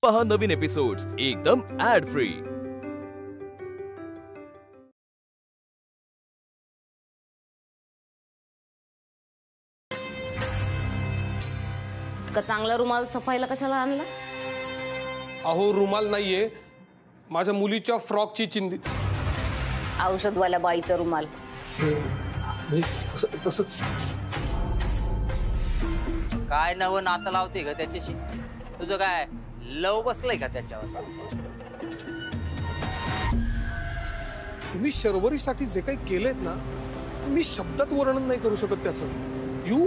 पहा नवीन एपिसोड्स एकदम add free. का चांगला रुमाल सफाईला कशाला आणला? अहो रुमाल नाहीये, माझ्या मुलीच्या फ्रॉकची चिंधी। औषधवाल्या बाईचा रुमाल। तसं काय नवं नातं लावते ग त्याच्याशी? तुझं काय लव बसलंय का त्याच्यावर? तुम्ही शर्वरीसाठी जे काही केलेत ना, मी शब्दात वर्णन नाही करू शकत त्याचं। You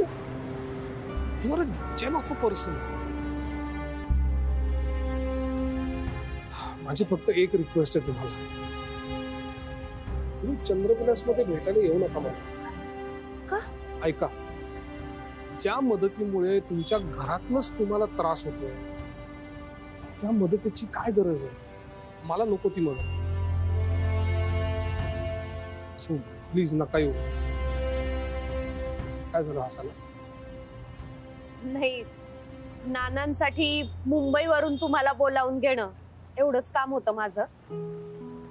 are a gem of a person. माझी फक्त एक रिक्वेस्ट आहे तुम्हाला, तुम्ही चंद्रविलासमध्ये भेटायला येऊ नका मला। का? ऐका, ज्या मदतीमुळे तुमच्या घरातनच तुम्हाला त्रास होतोय त्या मदतीची काय गरज आहे? मला नको ती मदत। सो प्लीज नका येऊ। काय झालं हसायला? नाही, नानांसाठी मुंबईवरून तुम्हाला बोलावून घेणं एवढंच काम होतं माझं।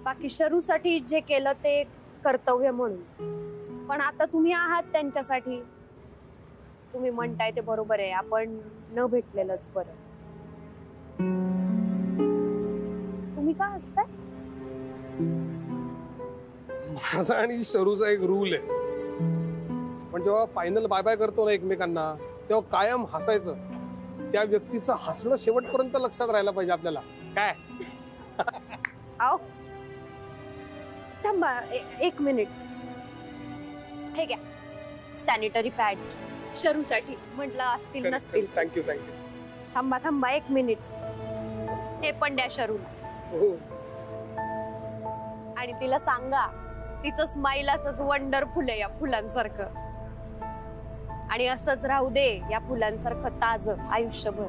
बाकी शरूसाठी जे केलं ते कर्तव्य म्हणून। पण आता तुम्ही आहात त्यांच्यासाठी, तुम्ही म्हणताय ते बरोबर आहे, आपण न भेटलेलंच बरं। तुम्ही का हसताय? माझा आणि शरूचा एक रूल आहे, पण जेव्हा फायनल बाय बाय करतो ना एकमेकांना, तेव्हा कायम हसायचं। त्या व्यक्तीचं हसणं शेवटपर्यंत लक्षात राहायला पाहिजे आपल्याला। काय आओ थांबा, एक मिनिट। हे घ्या सॅनिटरी पॅड्स शरूसाठी, म्हटलं असतील नसतील। थँक्यू। थांबा थांबा एक मिनिट, हे पण द्या शरूला। आणि तिला सांगा तिचं स्माइल असंच वंडरफुल आहे या फुलांसारखं, आणि असंच राहू दे या फुलांसारखं ताजं आयुष्यभर।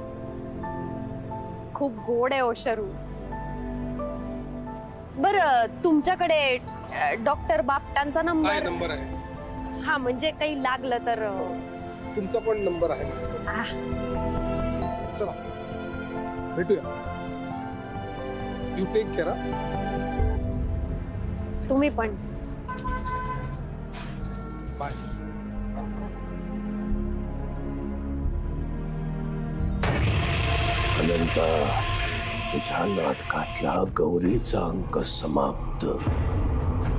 खूप गोड आहे ओ शरू। बरं, तुमच्याकडे डॉक्टर बापटांचा नंबर आहे? हा, म्हणजे काही लागलं तर? तुमचा पण नंबर आहे। चला भेटूया। You take care. तुम्ही पण बाय। अनंता, तुझ्या नाटकातला गौरीचा अंक समाप्त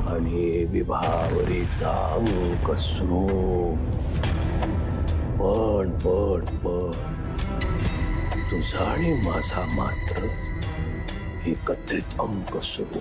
आणि विभावरीचा अंक सुरू। पण तुझा आणि माझा मात्र एकत्रित अंक सुरू।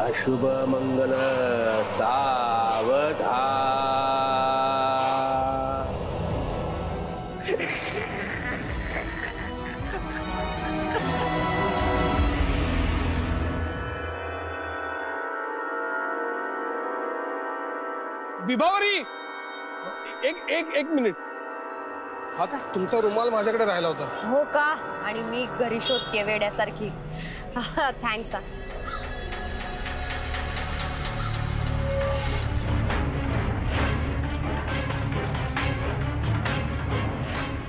अशुभ मंगल सावधान। विभावरी, एक मिनिट। हा तुमचा रुमाल माझ्याकडे राहिला होता। हो का? आणि मी घरी शोधते वेड्यासारखी। थँक्स।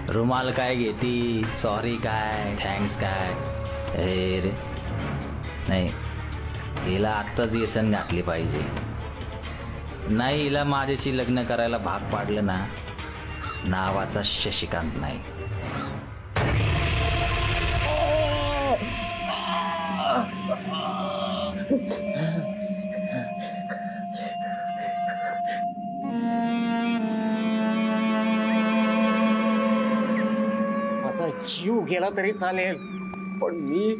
रुमाल काय घेती? सॉरी काय, थँक्स काय? हे रे नाही, हिला आत्ताच व्यसन घातली पाहिजे। नाही, हिला माझ्याशी लग्न करायला भाग पाडलं ना, नावाचा शशिकांत नाही। माझा जीव गेला तरी चालेल, पण मी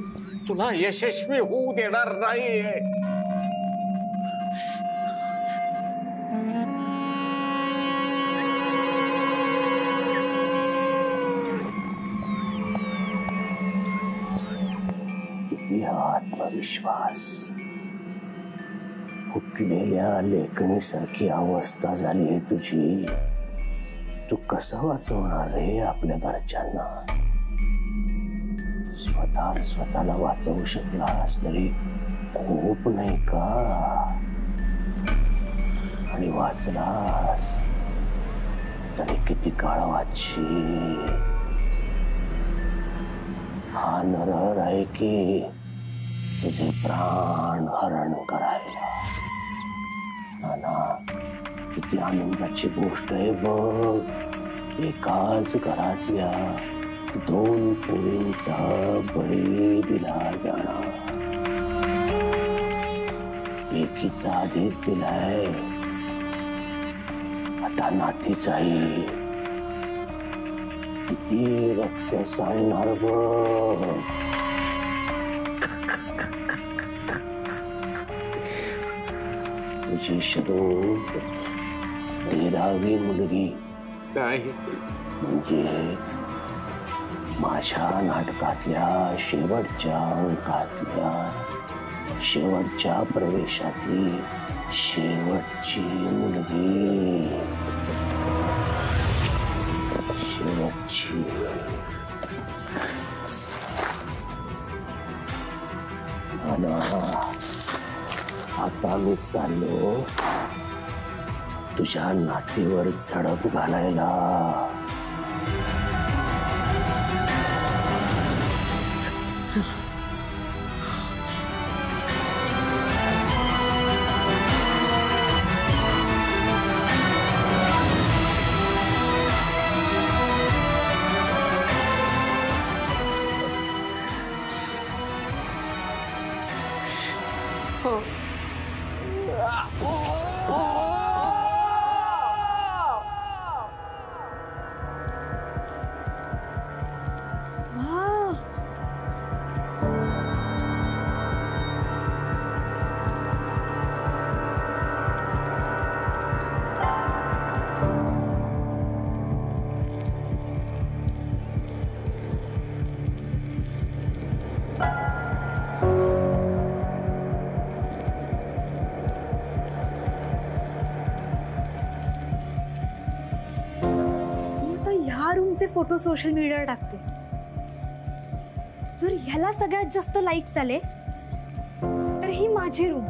तुला यशस्वी होऊ देणार नाही। किती आत्मविश्वास. फुटलेल्या लेखणीसारखी अवस्था झाली आहे तुझी. तू कसा वाचवणार रे आपल्या घरच्यांना? स्वतःला वाचवू शकलास तरी खूप नाही का? आणि वाचलास तरी किती काळ वाचशील? हा नरहर आहे की तुझे प्राण हरण करायला? नाना, किती आनंदाची गोष्ट आहे बघ. एकाच घरातल्या 2 पोरींचा बळी दिला जाणार. एकीचा आदेश दिलाय, आता नातीचाही. किती रक्त सांडणार बघ. तुझी शरू 13वी मुलगी नाही, म्हणजे माझ्या नाटकातल्या शेवटच्या अंकातल्या शेवटच्या प्रवेशातली शेवटची मुलगी. शेवटची. नाना, आता मी चाललो तुझ्या नातीवर झडप घालायला. रूमचे फोटो सोशल मीडियावर टाकते. जर ह्याला सगळ्यात जास्त लाईक्स आले तर ही माझी रूम.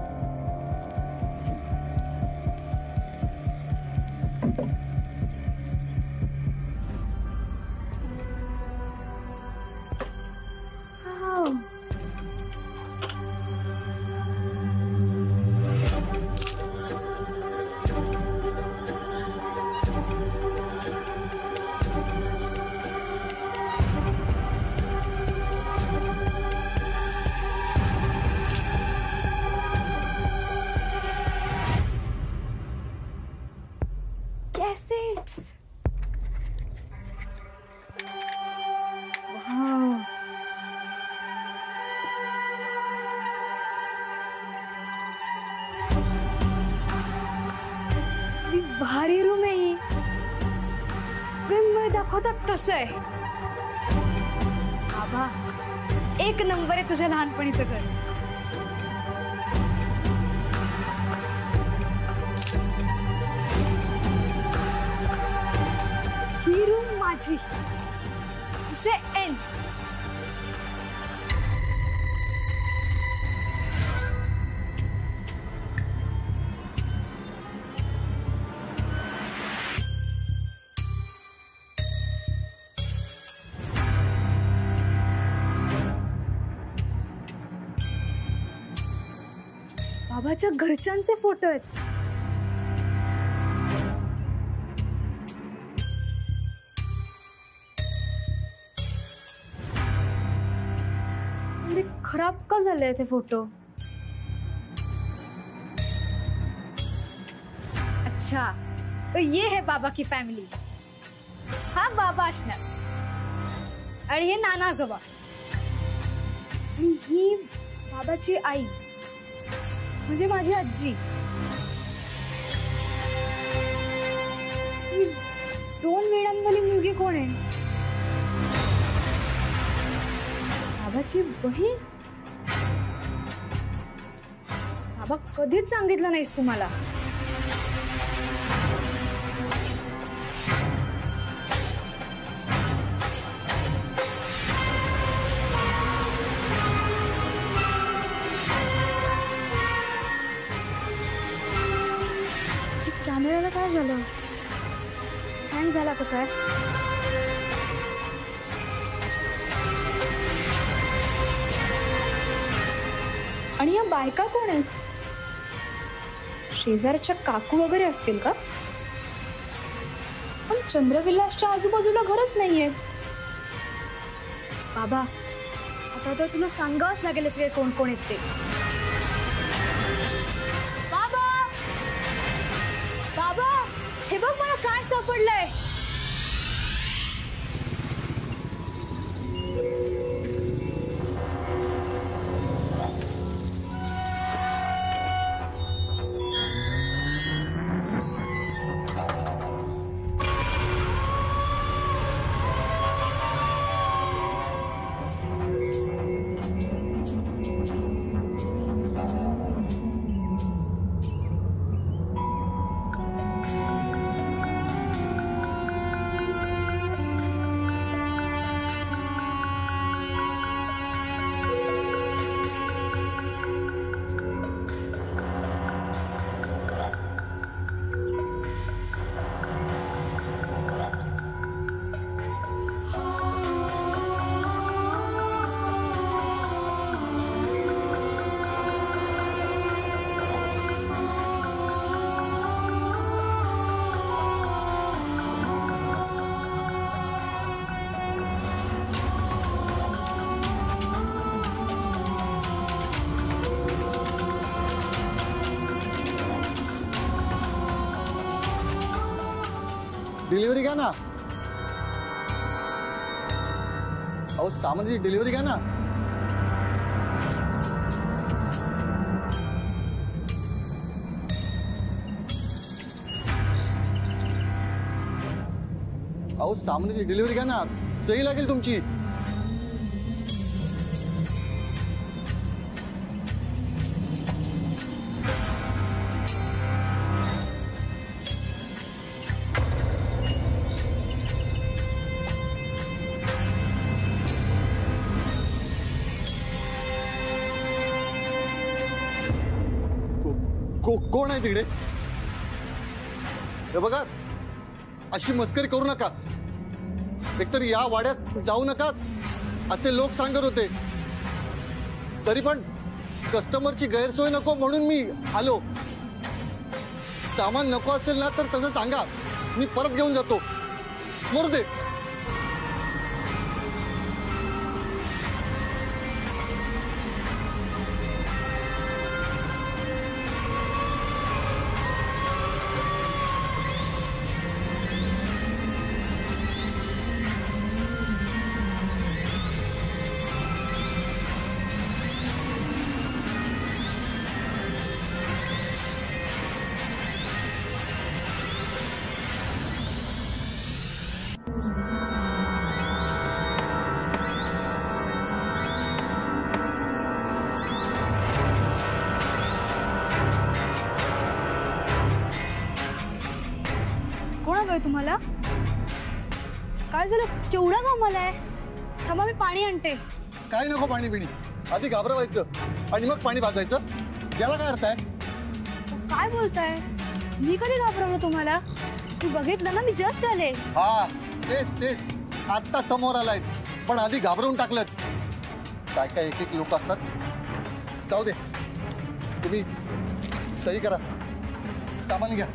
Cassettes. Wow. किती भारी रूम आहे ही. फिल्म मध्ये दाखवतात तसं आहे. आबा, 1 नंबर आहे तुझ्या लहानपणीचं घर. ही रूम माझी. एंड. बाबाच्या घरच्यांचे फोटो आहेत. खराब का झाले थे फोटो? अच्छा, तो ये है बाबा की फॅमिली. हा बाबा असणार आणि हे नाना आजोबा आणि ही बाबाची आई म्हणजे माझी आजी. ही 2 वेळांवाली मुलगी कोण आहे? बाबाची बहीण. बाबा कधीच सांगितलं नाहीस तुम्हाला. कॅमेराला काय झालं? हँग झाला का काय? आणि या बायका कोण आहेत? शेजारच्या काकू वगैरे असतील का? पण चंद्रविलासच्या आजूबाजूला घरच नाहीये. बाबा आता तर तुला सांगावंच लागेल सगळे कोण कोण आहेत ते. बाबा बाबा हे बघ मला काय सापडलंय. डिलिव्हरी घ्या ना. अहो सामानाची डिलिव्हरी घ्या ना. अहो सामानाची डिलिव्हरी घ्या ना. सही लागेल तुमची. कोण आहे तिकडे? हे बघा अशी मस्करी करू नका. एकतर या वाड्यात जाऊ नका असे लोक सांगत होते. तरी पण कस्टमरची गैरसोय नको म्हणून मी आलो. सामान नको असेल ना तर तसं सांगा, मी परत घेऊन जातो. मरू दे. कोण हवंय तुम्हाला? काय झालं? केवढा घाम आलाय. थांबा मी पाणी आणते. काय नको पाणी पिणी. आधी घाबरवायचं आणि मग पाणी भाजायचं. याला काय अर्थ आहे? काय बोलताय? मी कधी घाबरवलं तुम्हाला? तू बघितलं ना, मी जस्ट आले. हा तेच तेच आत्ता समोर आलाय, पण आधी घाबरवून टाकलं. काय काय एक एक लोक असतात. जाऊ दे, तुम्ही सही करा, सामान घ्या.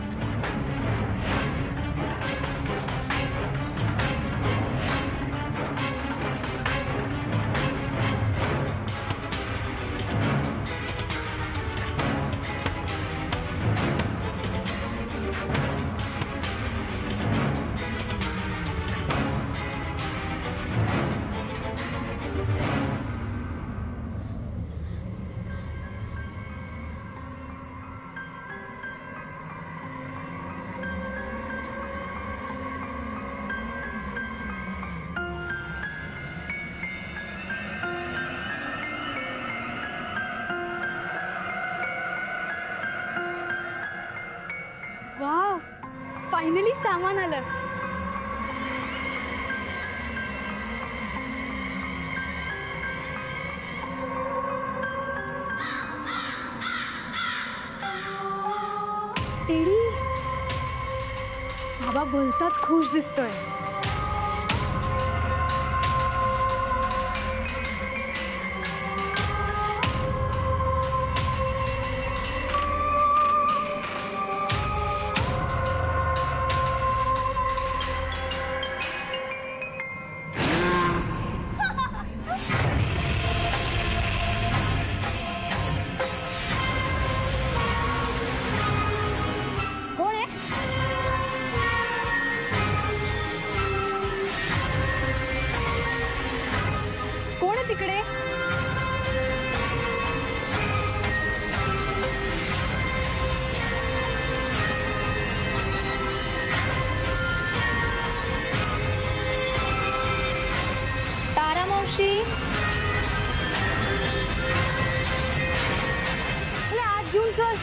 फायनली सामान आलं. टेडी, बाबा बोलताच खुश दिसतोय. कोण आहे? कोण आहे तिकडे? तारा मावशी, मला आज घेऊन चल.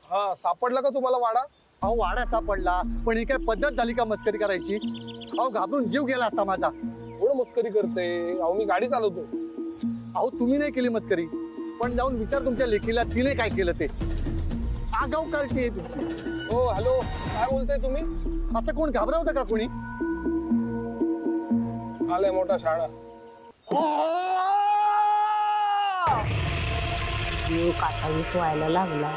हा, सापडला का तुम्हाला वाडा? अहो वाडा सापडला, पण ही काय पद्धत झाली का मस्करी करायची? अहो घाबरून जीव गेला असता माझा. कोण मस्करी करते? अहो मी गाडी चालवतो. अहो तुम्ही नाही केली मस्करी, पण जाऊन विचार तुमच्या लेकीला तिने काय केलं ते. आगाऊ काढते आहे तुमची. हो हॅलो, काय बोलताय तुम्ही? असं कोण घाबरवतं का कोणी? आलाय मोठा शाळा. जीव कासावीस व्हायला लागला.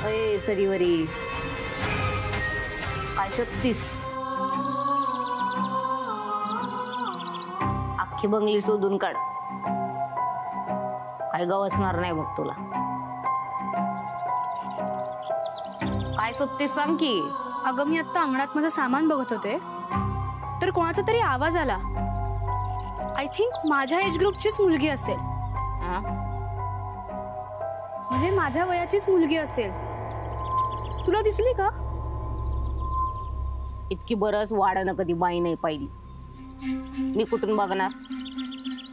अय सरीवरी, काय 36 अख्खी बंगली शोधून काढ. काय गवसणार नाही बघ तुला. काय 36 सांग की. अगं मी आत्ता अंगणात माझं सामान बघत होते, तर कोणाचा तरी आवाज आला. आय थिंक माझ्या एज ग्रुपचीच मुलगी असेल. हा? म्हणजे माझ्या वयाचीच मुलगी असेल. तुला दिसली का? इतकी बरंच वाड्यानं कधी बाई नाही पाहिली. मी कुठून बघणार?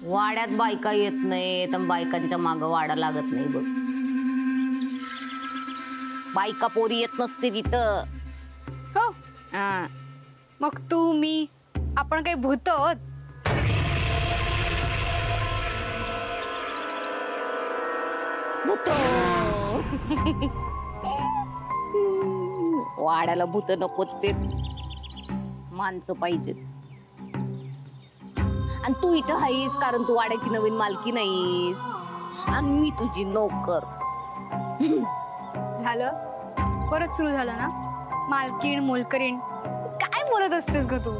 वाड्यात बायका येत नाहीत आणि बायकांच्या मागं वाडा लागत नाही बघ. बायका पोरी येत नसते तिथं. हो, हा. मग तू मी आपण काही भूत आहोत? भूत. वाड्याला भूत नकोच, माणसं पाहिजेत. आणि तू इथं आहेस कारण तू वाड्याची नवीन मालकी नाहीस आणि मी तुझी नोकर. झालं, परत सुरू झालं ना मालकीण मोलकरीण. काय बोलत असतेस ग तू?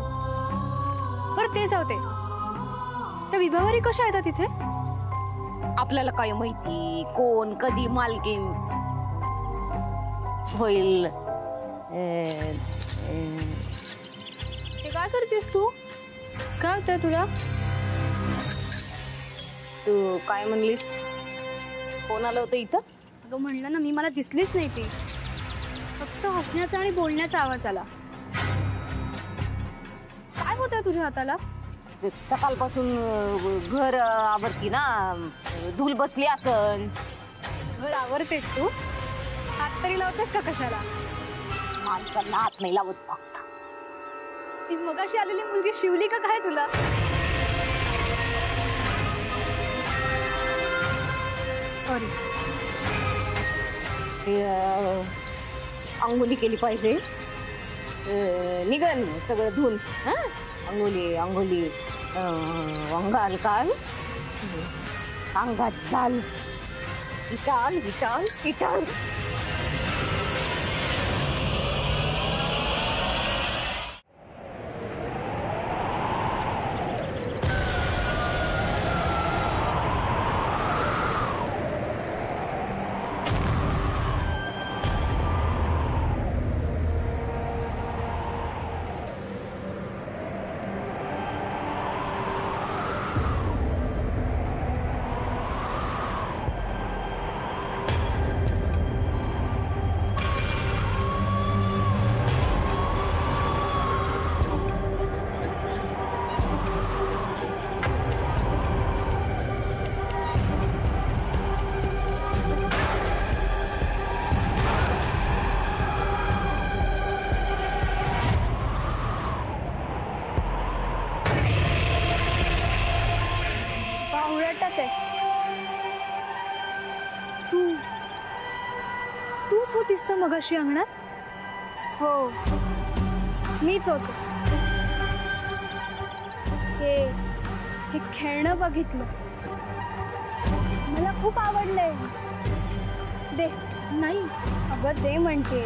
बरं ते जाऊ दे, त्या विभावारी कशा येतात तिथे? आपल्याला काय माहिती कोण कधी मालकीण होईल. हे काय करतेस तू? काय होतंय तुला? तू काय म्हणलीस? कोण आलं होतं इथं? अगं म्हणलं ना मी, मला दिसलीच नाही ती. फक्त हसण्याचा आणि बोलण्याचा आवाज आला. काय होतंय तुझ्या हाताला? सकाळपासून घर आवरती ना, धूल बसली असन. घर आवरतेस तू? हात तरी लावतेस का कशाला? माणसाला हात नाही लावत. फक्त ती मगाशी आलेली मुलगी शिवली का काय तुला? सॉरी. अंघोली केली पाहिजे. निघन सगळं धुवून. हा, अंघोली अंघोली अंगाल काल अंगात चाल विचाल विचाल विचाल. तूच होतीस ना मगाशी अंगणात? हो, मीच होते. हे खेळणं बघितलं, मला खूप आवडलंय. दे. नाही. अगं दे म्हणते.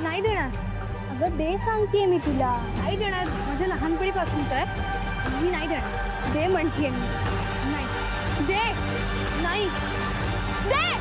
नाही देणार. अगं दे सांगतेय मी तुला. नाही देणार. माझ्या लहानपणीपासूनच आहे. मी नाही देणार. दे म्हणतेय मी. नाही. दे. नाही. दे.